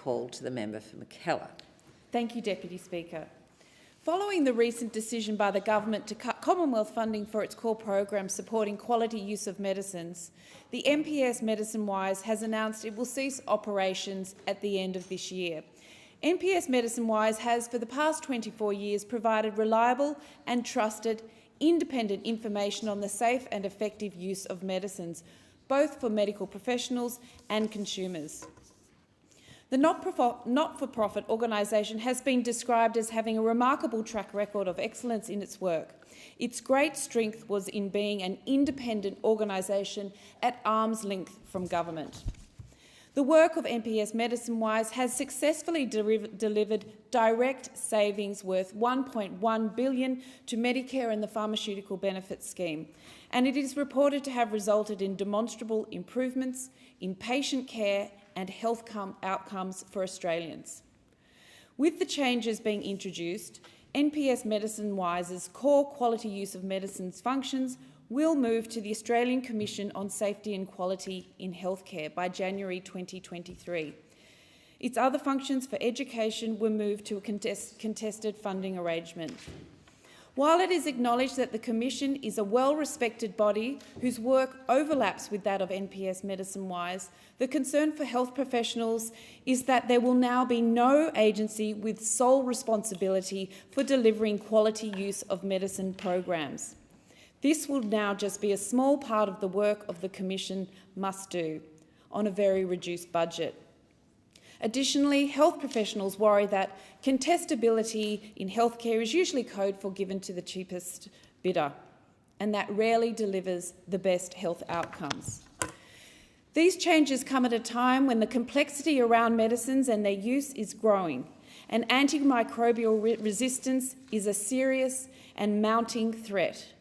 call to the member for McKellar. Thank you, Deputy Speaker. Following the recent decision by the government to cut Commonwealth funding for its core program supporting quality use of medicines, the NPS MedicineWise has announced it will cease operations at the end of this year. NPS MedicineWise has, for the past 24 years, provided reliable and trusted independent information on the safe and effective use of medicines, both for medical professionals and consumers. The not-for-profit organisation has been described as having a remarkable track record of excellence in its work. Its great strength was in being an independent organisation at arm's length from government. The work of NPS MedicineWise has successfully delivered direct savings worth $1.1 billion to Medicare and the Pharmaceutical Benefits Scheme, and it is reported to have resulted in demonstrable improvements in patient care and health outcomes for Australians. With the changes being introduced, NPS MedicineWise's core quality use of medicines functions will move to the Australian Commission on Safety and Quality in Healthcare by January 2023. Its other functions for education were moved to a contested funding arrangement. While it is acknowledged that the Commission is a well-respected body whose work overlaps with that of NPS MedicineWise, the concern for health professionals is that there will now be no agency with sole responsibility for delivering quality use of medicine programs. This will now just be a small part of the work of the Commission must do on a very reduced budget. Additionally, health professionals worry that contestability in healthcare is usually code for given to the cheapest bidder, and that rarely delivers the best health outcomes. These changes come at a time when the complexity around medicines and their use is growing, and antimicrobial resistance is a serious and mounting threat.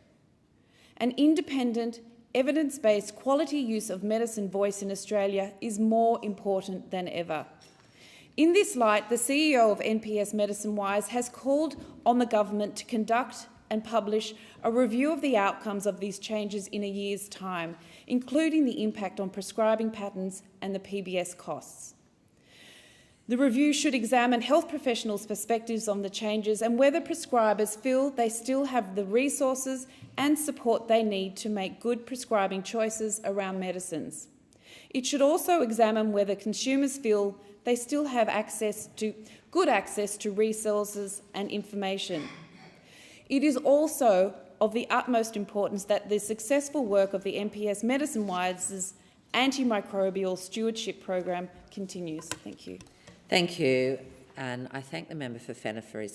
An independent, evidence-based quality use of medicine voice in Australia is more important than ever. In this light, the CEO of NPS MedicineWise has called on the government to conduct and publish a review of the outcomes of these changes in a year's time, including the impact on prescribing patterns and the PBS costs. The review should examine health professionals' perspectives on the changes and whether prescribers feel they still have the resources and support they need to make good prescribing choices around medicines. It should also examine whether consumers feel they still have good access to resources and information. It is also of the utmost importance that the successful work of the NPS MedicineWise's antimicrobial stewardship program continues. Thank you. Thank you, and I thank the member for Fenner for his